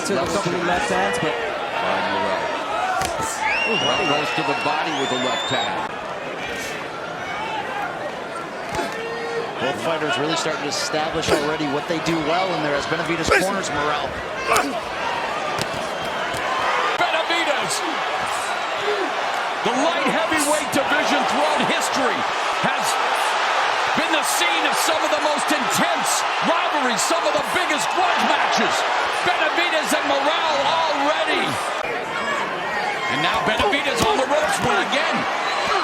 took a couple of left hands, but Morrell. Morrell goes to the body with the left hand. Both fighters really starting to establish already what they do well in there as Benavidez corners Morrell. Benavidez! The light heavyweight division throughout history has been the scene of some of the most intense rivalries, some of the biggest grudge matches. Benavidez and Morrell already. And now Benavidez on the ropes one again.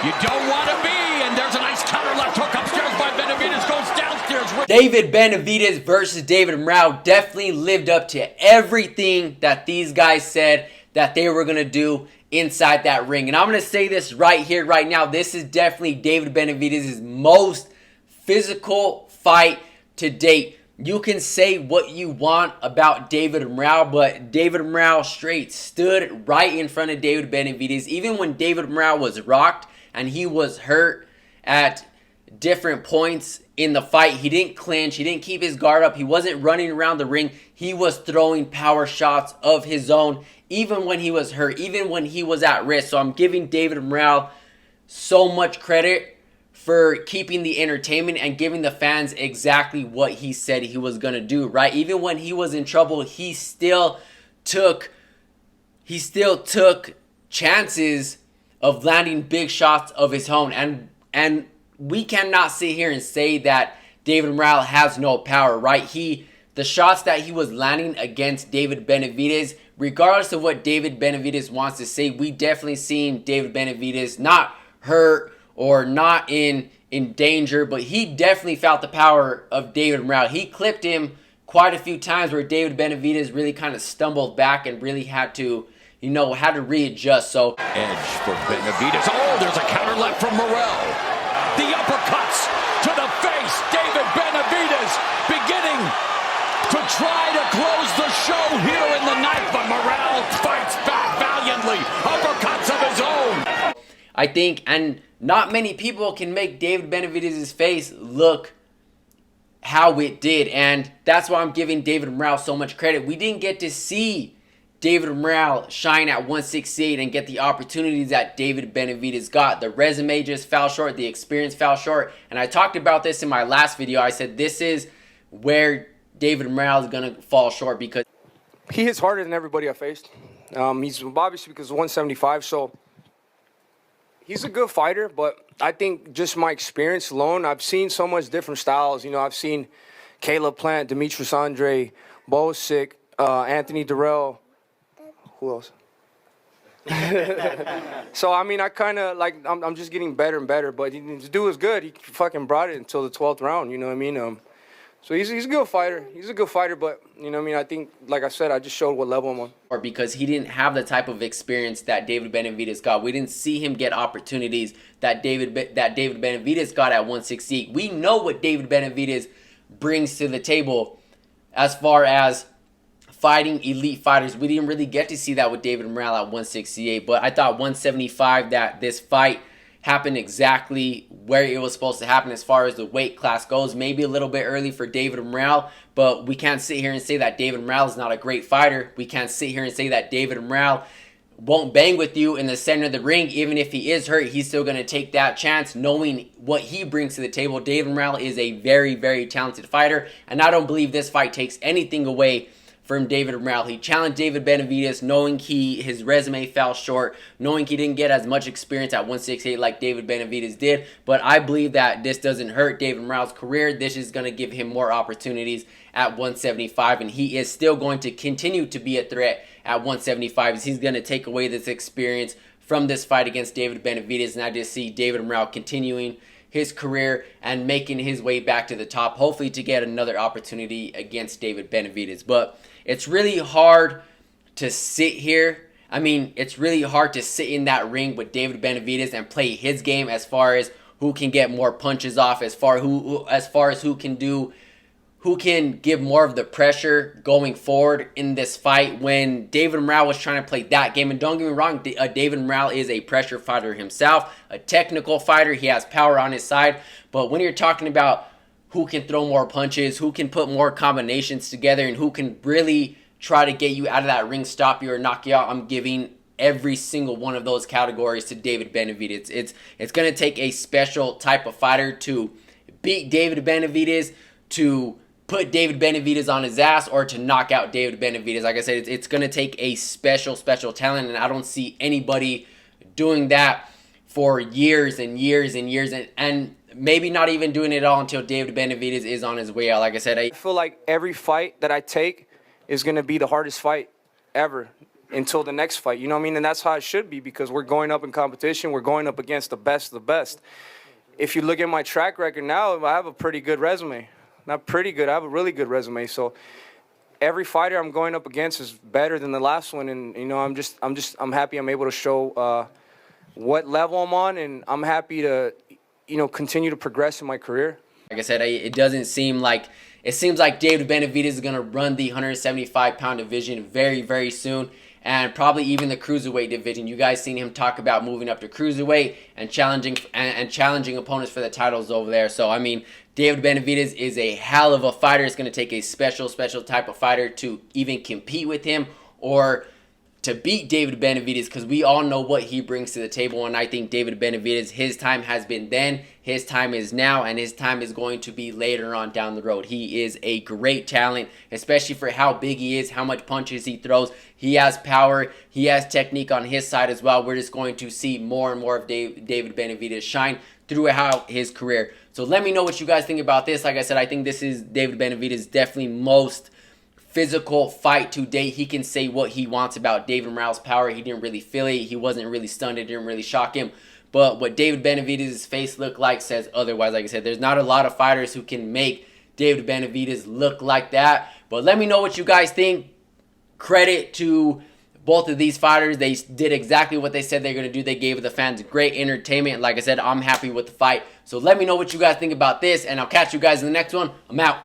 You don't want to be, and there's a nice counter left hook upstairs by Benavidez, goes downstairs. David Benavidez versus David Morrell definitely lived up to everything that these guys said that they were going to do inside that ring. And I'm going to say this right here, right now. This is definitely David Benavidez' most physical fight to date. You can say what you want about David Morrell, but David Morrell straight stood right in front of David Benavidez. Even when David Morrell was rocked and he was hurt at different points in the fight, he didn't clinch, he didn't keep his guard up, he wasn't running around the ring, he was throwing power shots of his own, even when he was hurt, even when he was at risk. So I'm giving David Morrell so much credit for keeping the entertainment and giving the fans exactly what he said he was going to do, right? Even when he was in trouble, he still took chances of landing big shots of his own. And we cannot sit here and say that David Morrell has no power, right? The shots that he was landing against David Benavidez, regardless of what David Benavidez wants to say, we definitely seen David Benavidez not hurt or not in danger, but he definitely felt the power of David Morrell. He clipped him quite a few times where David Benavidez really kind of stumbled back and really had to readjust. So edge for Benavidez. Oh, there's a counter left from Morrell. The uppercuts to the face. David Benavidez beginning to try to close the show here in the night, but Morrell fights back valiantly. Uppercuts of his own. I think, and not many people can make David Benavidez' face look how it did, and that's why I'm giving David Morrell so much credit. We didn't get to see David Morrell shine at 168 and get the opportunities that David Benavidez got. The resume just fell short, the experience fell short, and I talked about this in my last video. I said this is where David Morrell is going to fall short because he hits harder than everybody I faced. He's obviously because of 175, so he's a good fighter, but I think just my experience alone, I've seen so much different styles. You know, I've seen Caleb Plant, Demetrius Andre, Bosick, Anthony Durrell. Who else? So, I mean, I kind of, like, I'm just getting better and better, but the dude is good. He fucking brought it until the 12th round, you know what I mean? So he's a good fighter. He's a good fighter, but, you know what I mean, I think, like I said, I just showed what level I'm on. Or because he didn't have the type of experience that David Benavidez got. We didn't see him get opportunities that David Benavidez got at 168. We know what David Benavidez brings to the table as far as fighting elite fighters. We didn't really get to see that with David Morrell at 168, but I thought 175 that this fight happened exactly where it was supposed to happen as far as the weight class goes. Maybe a little bit early for David Morrell, but we can't sit here and say that David Morrell is not a great fighter. We can't sit here and say that David Morrell won't bang with you in the center of the ring. Even if he is hurt, he's still going to take that chance knowing what he brings to the table. David Morrell is a very, very talented fighter, and I don't believe this fight takes anything away from David Morrell. He challenged David Benavidez knowing his resume fell short, knowing he didn't get as much experience at 168 like David Benavidez did, but I believe that this doesn't hurt David Morrell's career. This is going to give him more opportunities at 175, and he is still going to continue to be a threat at 175 as he's going to take away this experience from this fight against David Benavidez, and I just see David Morrell continuing his career and making his way back to the top, hopefully to get another opportunity against David Benavidez. But it's really hard to sit here. I mean, it's really hard to sit in that ring with David Benavidez and play his game as far as who can get more punches off, as far as who can give more of the pressure going forward in this fight when David Morrell was trying to play that game. And don't get me wrong, David Morrell is a pressure fighter himself, a technical fighter. He has power on his side. But when you're talking about who can throw more punches, who can put more combinations together, and who can really try to get you out of that ring, stop you, or knock you out, I'm giving every single one of those categories to David Benavidez. It's going to take a special type of fighter to beat David Benavidez, to put David Benavidez on his ass, or to knock out David Benavidez. Like I said, it's going to take a special talent, and I don't see anybody doing that for years and years and years, and maybe not even doing it all until David Benavidez is on his way out. Like I said, I feel like every fight that I take is going to be the hardest fight ever until the next fight. You know what I mean? And that's how it should be, because we're going up in competition. We're going up against the best of the best. If you look at my track record now, I have a pretty good resume. Not pretty good. I have a really good resume. So every fighter I'm going up against is better than the last one. And, you know, I'm happy I'm able to show what level I'm on. And I'm happy to, you know, continue to progress in my career. Like I said, it doesn't seem like, it seems like David Benavidez is going to run the 175-pound division very, very soon, and probably even the cruiserweight division. You guys seen him talk about moving up to cruiserweight and challenging opponents for the titles over there. So, I mean, David Benavidez is a hell of a fighter. It's going to take a special type of fighter to even compete with him or to beat David Benavidez, because we all know what he brings to the table. And I think David Benavidez, his time has been then, his time is now, and his time is going to be later on down the road. He is a great talent, especially for how big he is, how much punches he throws. He has power, he has technique on his side as well. We're just going to see more and more of David Benavidez shine throughout his career. So let me know what you guys think about this. Like I said, I think this is David Benavidez' definitely most physical fight to date. He can say what he wants about David Morrell's power. He didn't really feel it. He wasn't really stunned. It didn't really shock him. But what David Benavidez' face looked like says otherwise. Like I said, there's not a lot of fighters who can make David Benavidez look like that. But let me know what you guys think. Credit to both of these fighters. They did exactly what they said they're going to do. They gave the fans great entertainment. Like I said, I'm happy with the fight. So let me know what you guys think about this, and I'll catch you guys in the next one. I'm out.